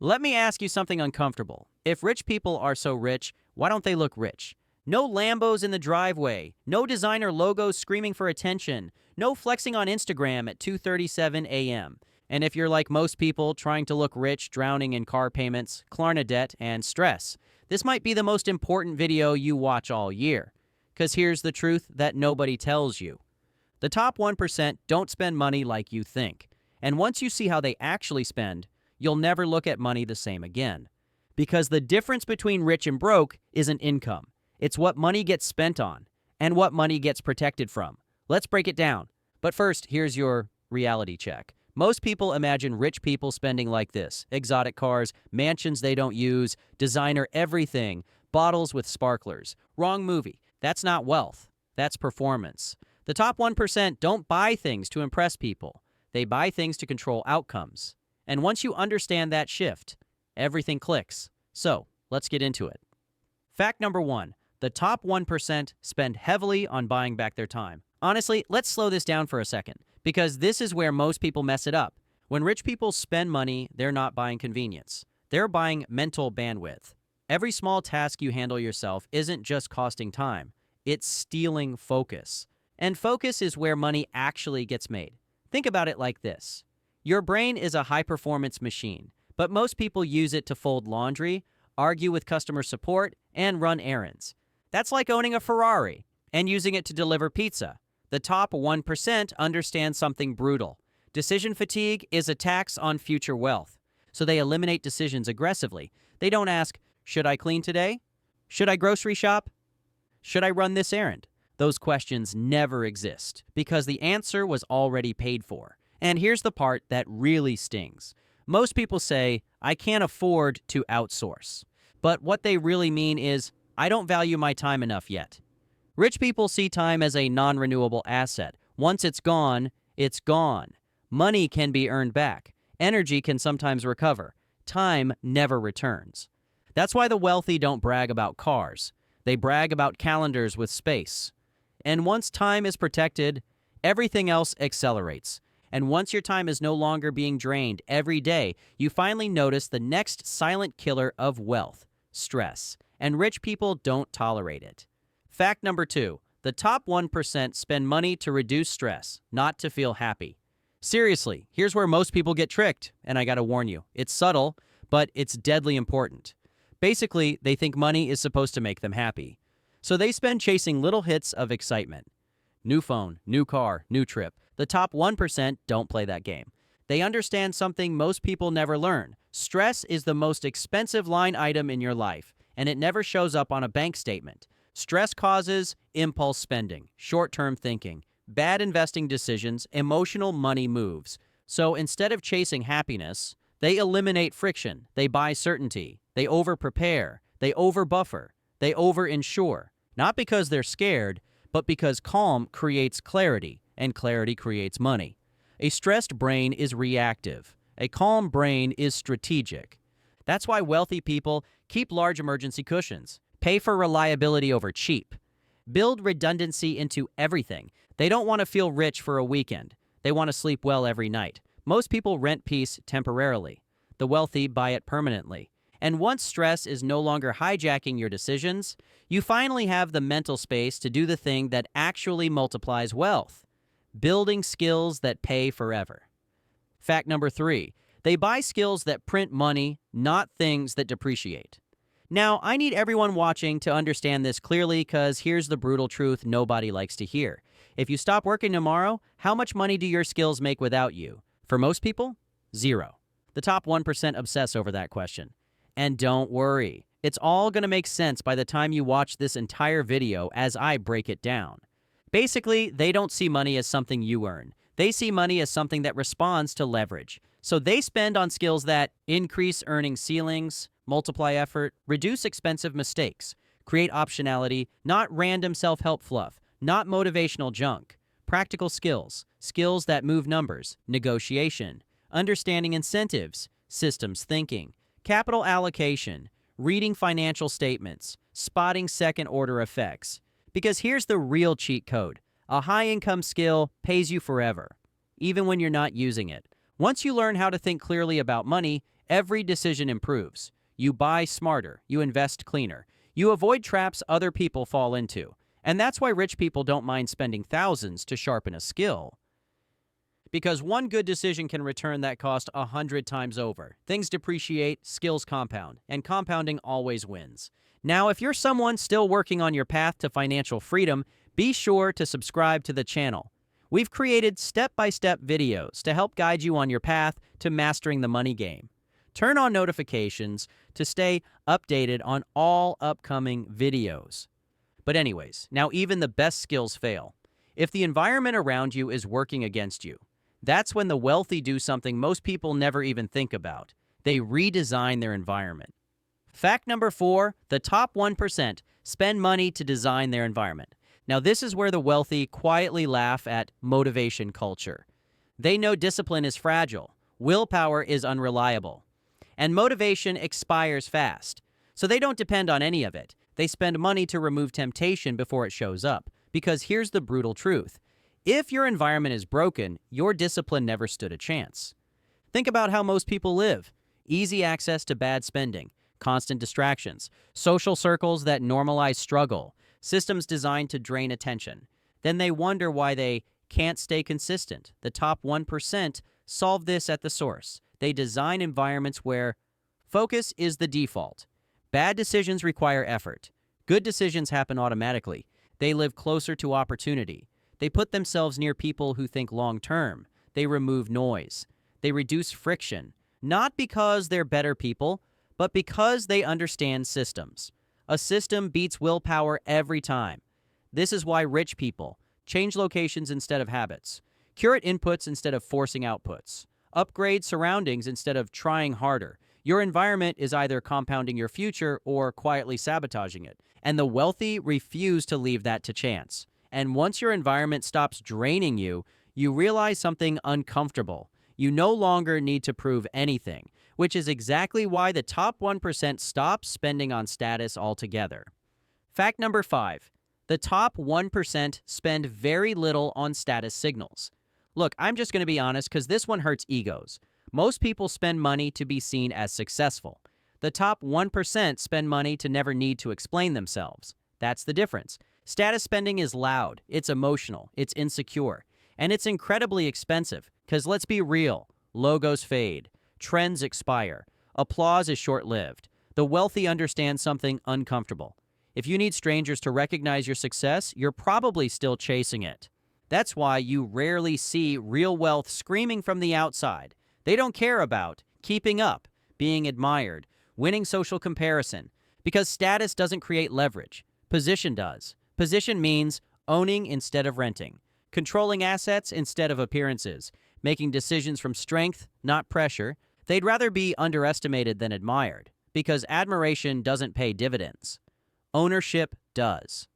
Let me ask you something uncomfortable. If rich people are so rich, why don't they look rich? No Lambos in the driveway, no designer logos screaming for attention, no flexing on Instagram at 2:37 a.m. And if you're like most people trying to look rich, drowning in car payments, Klarna debt, and stress, this might be the most important video you watch all year. Because here's the truth that nobody tells you. The top 1% don't spend money like you think. And once you see how they actually spend, you'll never look at money the same again. Because the difference between rich and broke isn't income. It's what money gets spent on and what money gets protected from. Let's break it down. But first, here's your reality check. Most people imagine rich people spending like this: exotic cars, mansions they don't use, designer everything, bottles with sparklers. Wrong movie. That's not wealth. That's performance. The top 1% don't buy things to impress people. They buy things to control outcomes. And once you understand that shift, everything clicks. So, let's get into it. Fact number 1. The top 1% spend heavily on buying back their time. Honestly, let's slow this down for a second, because this is where most people mess it up. When rich people spend money, they're not buying convenience. They're buying mental bandwidth. Every small task you handle yourself isn't just costing time. It's stealing focus. And focus is where money actually gets made. Think about it like this. Your brain is a high-performance machine, but most people use it to fold laundry, argue with customer support, and run errands. That's like owning a Ferrari and using it to deliver pizza. The top 1% understand something brutal. Decision fatigue is a tax on future wealth, so they eliminate decisions aggressively. They don't ask, should I clean today? Should I grocery shop? Should I run this errand? Those questions never exist because the answer was already paid for. And here's the part that really stings. Most people say, I can't afford to outsource. But what they really mean is, I don't value my time enough yet. Rich people see time as a non-renewable asset. Once it's gone, it's gone. Money can be earned back. Energy can sometimes recover. Time never returns. That's why the wealthy don't brag about cars. They brag about calendars with space. And once time is protected, everything else accelerates. And once your time is no longer being drained every day, you finally notice the next silent killer of wealth: stress. And rich people don't tolerate it. Fact number 2. The top 1% spend money to reduce stress, not to feel happy. Seriously, here's where most people get tricked, and I gotta warn you, it's subtle, but it's deadly important. Basically, they think money is supposed to make them happy. So they spend chasing little hits of excitement. New phone, new car, new trip. The top 1% don't play that game. They understand something most people never learn. Stress is the most expensive line item in your life, and it never shows up on a bank statement. Stress causes impulse spending, short-term thinking, bad investing decisions, emotional money moves. So instead of chasing happiness, they eliminate friction, they buy certainty, they over-prepare, they over-buffer, they over-insure. Not because they're scared, but because calm creates clarity, and clarity creates money. A stressed brain is reactive. A calm brain is strategic. That's why wealthy people keep large emergency cushions, pay for reliability over cheap, build redundancy into everything. They don't want to feel rich for a weekend. They want to sleep well every night. Most people rent peace temporarily. The wealthy buy it permanently. And once stress is no longer hijacking your decisions, you finally have the mental space to do the thing that actually multiplies wealth: building skills that pay forever. Fact number 3. They buy skills that print money, not things that depreciate. Now, I need everyone watching to understand this clearly, because here's the brutal truth nobody likes to hear. If you stop working tomorrow, how much money do your skills make without you? For most people, 0. The top 1% obsess over that question. And don't worry, it's all going to make sense by the time you watch this entire video as I break it down. Basically, they don't see money as something you earn. They see money as something that responds to leverage. So they spend on skills that increase earning ceilings, multiply effort, reduce expensive mistakes, create optionality, not random self-help fluff, not motivational junk. Practical skills, skills that move numbers, negotiation, understanding incentives, systems thinking, capital allocation, reading financial statements, spotting second-order effects. Because here's the real cheat code. A high-income skill pays you forever, even when you're not using it. Once you learn how to think clearly about money, every decision improves. You buy smarter, you invest cleaner, you avoid traps other people fall into. And that's why rich people don't mind spending thousands to sharpen a skill. Because one good decision can return that cost 100 times over. Things depreciate, skills compound, and compounding always wins. Now, if you're someone still working on your path to financial freedom, be sure to subscribe to the channel. We've created step-by-step videos to help guide you on your path to mastering the money game. Turn on notifications to stay updated on all upcoming videos. But anyways, now even the best skills fail. If the environment around you is working against you, that's when the wealthy do something most people never even think about. They redesign their environment. Fact number 4, the top 1% spend money to design their environment. Now, this is where the wealthy quietly laugh at motivation culture. They know discipline is fragile, willpower is unreliable, and motivation expires fast. So they don't depend on any of it. They spend money to remove temptation before it shows up. Because here's the brutal truth. If your environment is broken, your discipline never stood a chance. Think about how most people live. Easy access to bad spending, constant distractions, social circles that normalize struggle, systems designed to drain attention. Then they wonder why they can't stay consistent. The top 1% solve this at the source. They design environments where focus is the default. Bad decisions require effort. Good decisions happen automatically. They live closer to opportunity. They put themselves near people who think long-term. They remove noise. They reduce friction, not because they're better people, but because they understand systems. A system beats willpower every time. This is why rich people change locations instead of habits, curate inputs instead of forcing outputs, upgrade surroundings instead of trying harder. Your environment is either compounding your future or quietly sabotaging it, and the wealthy refuse to leave that to chance. And once your environment stops draining you, you realize something uncomfortable. You no longer need to prove anything, which is exactly why the top 1% stops spending on status altogether. Fact number 5. The top 1% spend very little on status signals. Look, I'm just going to be honest because this one hurts egos. Most people spend money to be seen as successful. The top 1% spend money to never need to explain themselves. That's the difference. Status spending is loud, it's emotional, it's insecure, and it's incredibly expensive because let's be real, logos fade, trends expire, applause is short-lived. The wealthy understand something uncomfortable. If you need strangers to recognize your success, you're probably still chasing it. That's why you rarely see real wealth screaming from the outside. They don't care about keeping up, being admired, winning social comparison, because status doesn't create leverage. Position does. Position means owning instead of renting, controlling assets instead of appearances, making decisions from strength, not pressure. They'd rather be underestimated than admired, because admiration doesn't pay dividends. Ownership does.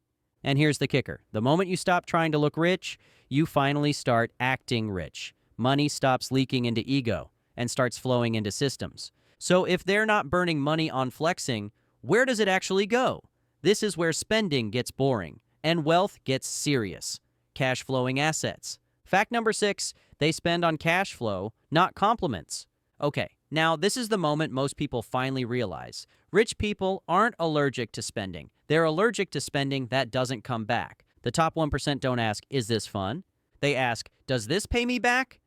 And here's the kicker. The moment you stop trying to look rich, you finally start acting rich. Money stops leaking into ego and starts flowing into systems. So if they're not burning money on flexing, where does it actually go? This is where spending gets boring and wealth gets serious. Cash flowing assets. Fact number 6, they spend on cash flow, not compliments. Okay, now this is the moment most people finally realize. Rich people aren't allergic to spending. They're allergic to spending that doesn't come back. The top 1% don't ask, is this fun? They ask, does this pay me back?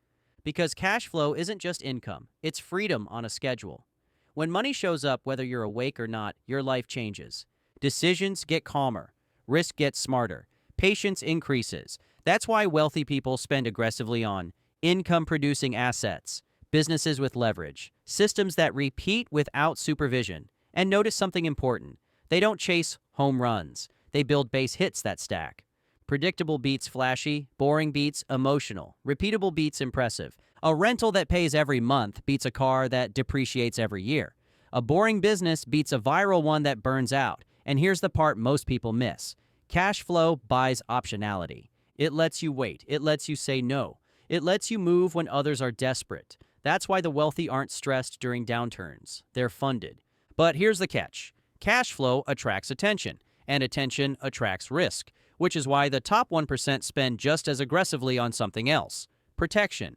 Because cash flow isn't just income, it's freedom on a schedule. When money shows up, whether you're awake or not, your life changes. Decisions get calmer, risk gets smarter, patience increases. That's why wealthy people spend aggressively on income-producing assets, businesses with leverage, systems that repeat without supervision. And notice something important. They don't chase home runs. They build base hits that stack. Predictable beats flashy, boring beats emotional, repeatable beats impressive. A rental that pays every month beats a car that depreciates every year. A boring business beats a viral one that burns out. And here's the part most people miss. Cash flow buys optionality. It lets you wait. It lets you say no. It lets you move when others are desperate. That's why the wealthy aren't stressed during downturns. They're funded. But here's the catch. Cash flow attracts attention, and attention attracts risk, which is why the top 1% spend just as aggressively on something else. Protection.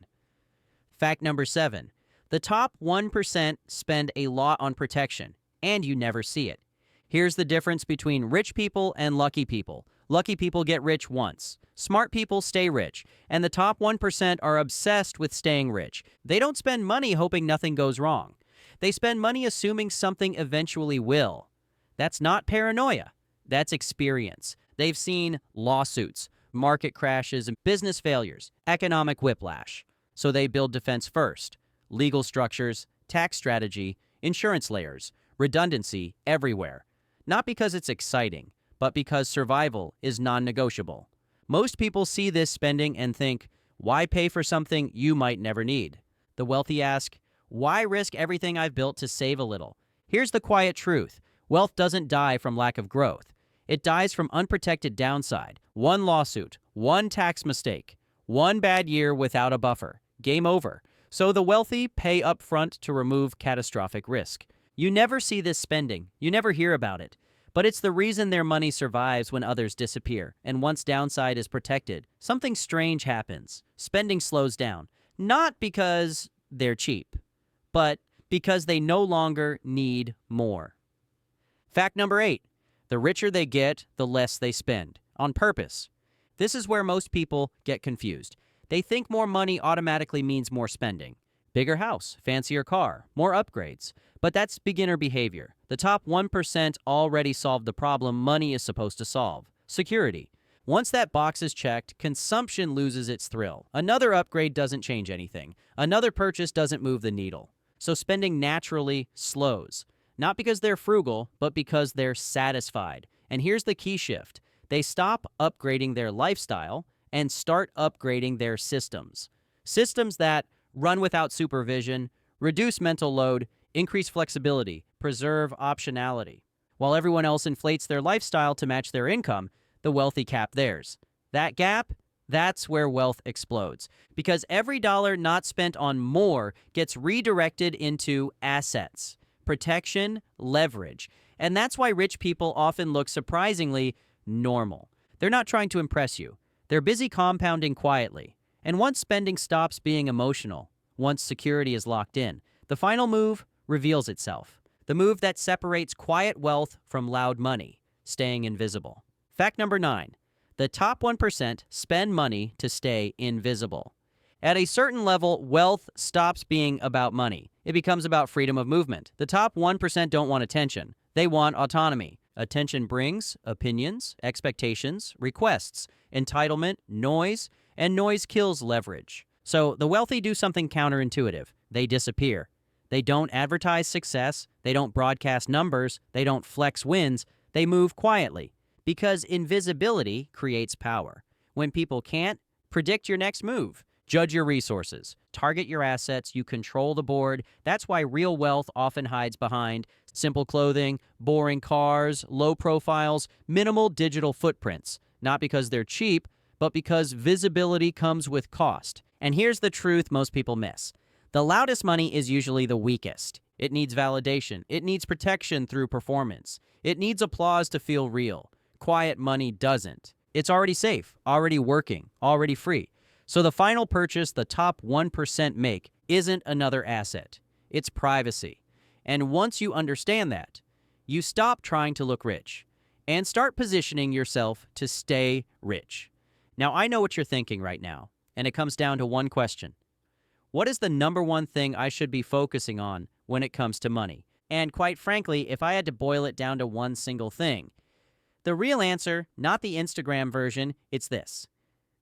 Fact number 7. The top 1% spend a lot on protection, and you never see it. Here's the difference between rich people and lucky people. Lucky people get rich once. Smart people stay rich, and the top 1% are obsessed with staying rich. They don't spend money hoping nothing goes wrong. They spend money assuming something eventually will. That's not paranoia. That's experience. They've seen lawsuits, market crashes, and business failures, economic whiplash. So they build defense first. Legal structures, tax strategy, insurance layers, redundancy everywhere. Not because it's exciting, but because survival is non-negotiable. Most people see this spending and think, why pay for something you might never need? The wealthy ask, why risk everything I've built to save a little? Here's the quiet truth. Wealth doesn't die from lack of growth. It dies from unprotected downside. One lawsuit, one tax mistake, one bad year without a buffer. Game over. So the wealthy pay up front to remove catastrophic risk. You never see this spending. You never hear about it. But it's the reason their money survives when others disappear. And once downside is protected, something strange happens. Spending slows down. Not because they're cheap, but because they no longer need more. Fact number 8. The richer they get, the less they spend. On purpose. This is where most people get confused. They think more money automatically means more spending. Bigger house, fancier car, more upgrades. But that's beginner behavior. The top 1% already solved the problem money is supposed to solve. Security. Once that box is checked, consumption loses its thrill. Another upgrade doesn't change anything. Another purchase doesn't move the needle. So spending naturally slows. Not because they're frugal, but because they're satisfied. And here's the key shift. They stop upgrading their lifestyle and start upgrading their systems. Systems that run without supervision, reduce mental load, increase flexibility, preserve optionality. While everyone else inflates their lifestyle to match their income, the wealthy cap theirs. That gap, that's where wealth explodes. Because every dollar not spent on more gets redirected into assets, protection, leverage. And that's why rich people often look surprisingly normal. They're not trying to impress you. They're busy compounding quietly. And once spending stops being emotional, once security is locked in, the final move reveals itself. The move that separates quiet wealth from loud money, staying invisible. Fact number 9. The top 1% spend money to stay invisible. At a certain level, wealth stops being about money. It becomes about freedom of movement. The top 1% don't want attention. They want autonomy. Attention brings opinions, expectations, requests, entitlement, noise, and noise kills leverage. So the wealthy do something counterintuitive. They disappear. They don't advertise success. They don't broadcast numbers. They don't flex wins. They move quietly. Because invisibility creates power. When people can't, predict your next move. Judge your resources. Target your assets. You control the board. That's why real wealth often hides behind simple clothing, boring cars, low profiles, minimal digital footprints. Not because they're cheap, but because visibility comes with cost. And here's the truth most people miss. The loudest money is usually the weakest. It needs validation. It needs protection through performance. It needs applause to feel real. Quiet money doesn't. It's already safe, already working, already free. So the final purchase the top 1% make isn't another asset. It's privacy. And once you understand that, you stop trying to look rich and start positioning yourself to stay rich. Now, I know what you're thinking right now, and it comes down to one question. What is the number one thing I should be focusing on when it comes to money? And quite frankly, if I had to boil it down to one single thing, the real answer, not the Instagram version, it's this.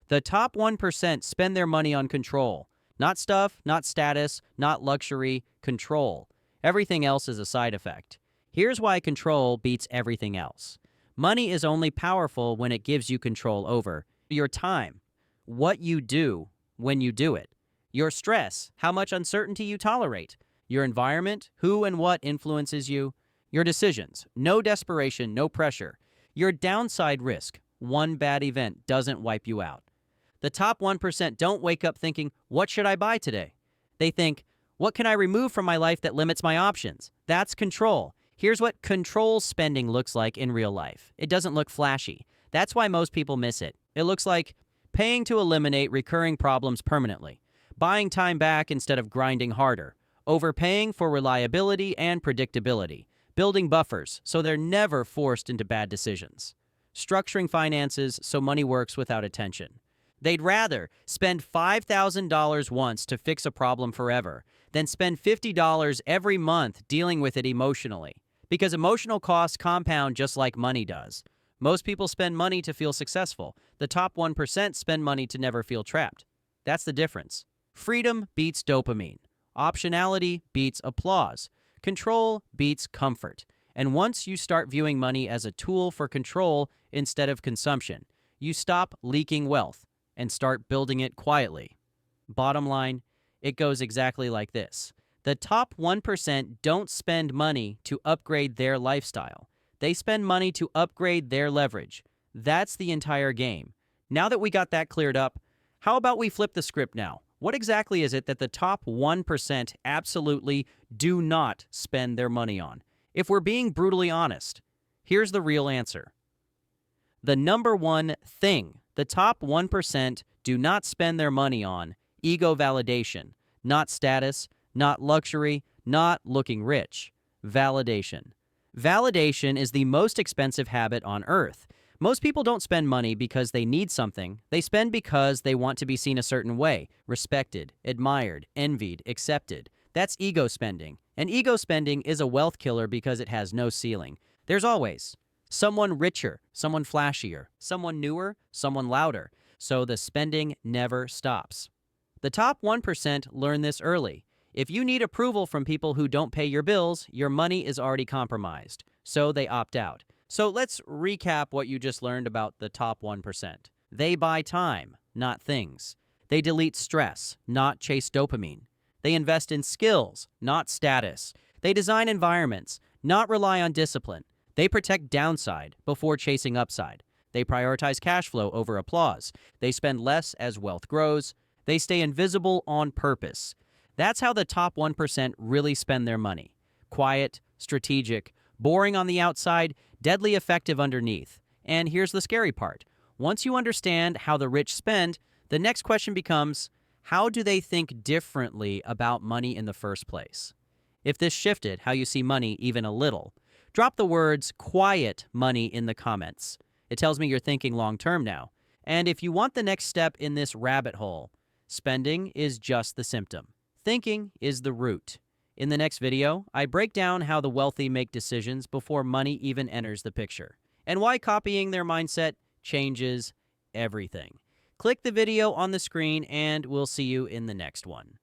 The top 1% spend their money on control. Not stuff, not status, not luxury, control. Everything else is a side effect. Here's why control beats everything else. Money is only powerful when it gives you control over your time, what you do when you do it, your stress, how much uncertainty you tolerate, your environment, who and what influences you, your decisions, no desperation, no pressure, your downside risk, one bad event doesn't wipe you out. The top 1% don't wake up thinking, what should I buy today? They think, what can I remove from my life that limits my options? That's control. Here's what control spending looks like in real life. It doesn't look flashy. That's why most people miss it. It looks like paying to eliminate recurring problems permanently, buying time back instead of grinding harder, overpaying for reliability and predictability, building buffers so they're never forced into bad decisions, structuring finances so money works without attention. They'd rather spend $5,000 once to fix a problem forever than spend $50 every month dealing with it emotionally, because emotional costs compound just like money does. Most people spend money to feel successful. The top 1% spend money to never feel trapped. That's the difference. Freedom beats dopamine. Optionality beats applause. Control beats comfort. And once you start viewing money as a tool for control instead of consumption, you stop leaking wealth and start building it quietly. Bottom line, it goes exactly like this. The top 1% don't spend money to upgrade their lifestyle. They spend money to upgrade their leverage. That's the entire game. Now that we got that cleared up, how about we flip the script now? What exactly is it that the top 1% absolutely do not spend their money on? If we're being brutally honest, here's the real answer. The number one thing the top 1% do not spend their money on: ego validation, not status, not luxury, not looking rich. Validation. Validation is the most expensive habit on earth. Most people don't spend money because they need something. They spend because they want to be seen a certain way, respected, admired, envied, accepted. That's ego spending. And ego spending is a wealth killer because it has no ceiling. There's always someone richer, someone flashier, someone newer, someone louder. So the spending never stops. The top 1% learn this early. If you need approval from people who don't pay your bills, your money is already compromised. So they opt out. So let's recap what you just learned about the top 1%. They buy time, not things. They delete stress, not chase dopamine. They invest in skills, not status. They design environments, not rely on discipline. They protect downside before chasing upside. They prioritize cash flow over applause. They spend less as wealth grows. They stay invisible on purpose. That's how the top 1% really spend their money. Quiet, strategic, boring on the outside, deadly effective underneath. And here's the scary part. Once you understand how the rich spend, the next question becomes, how do they think differently about money in the first place? If this shifted how you see money even a little, drop the words quiet money in the comments. It tells me you're thinking long term now. And if you want the next step in this rabbit hole, spending is just the symptom. Thinking is the root. In the next video, I break down how the wealthy make decisions before money even enters the picture, and why copying their mindset changes everything. Click the video on the screen, and we'll see you in the next one.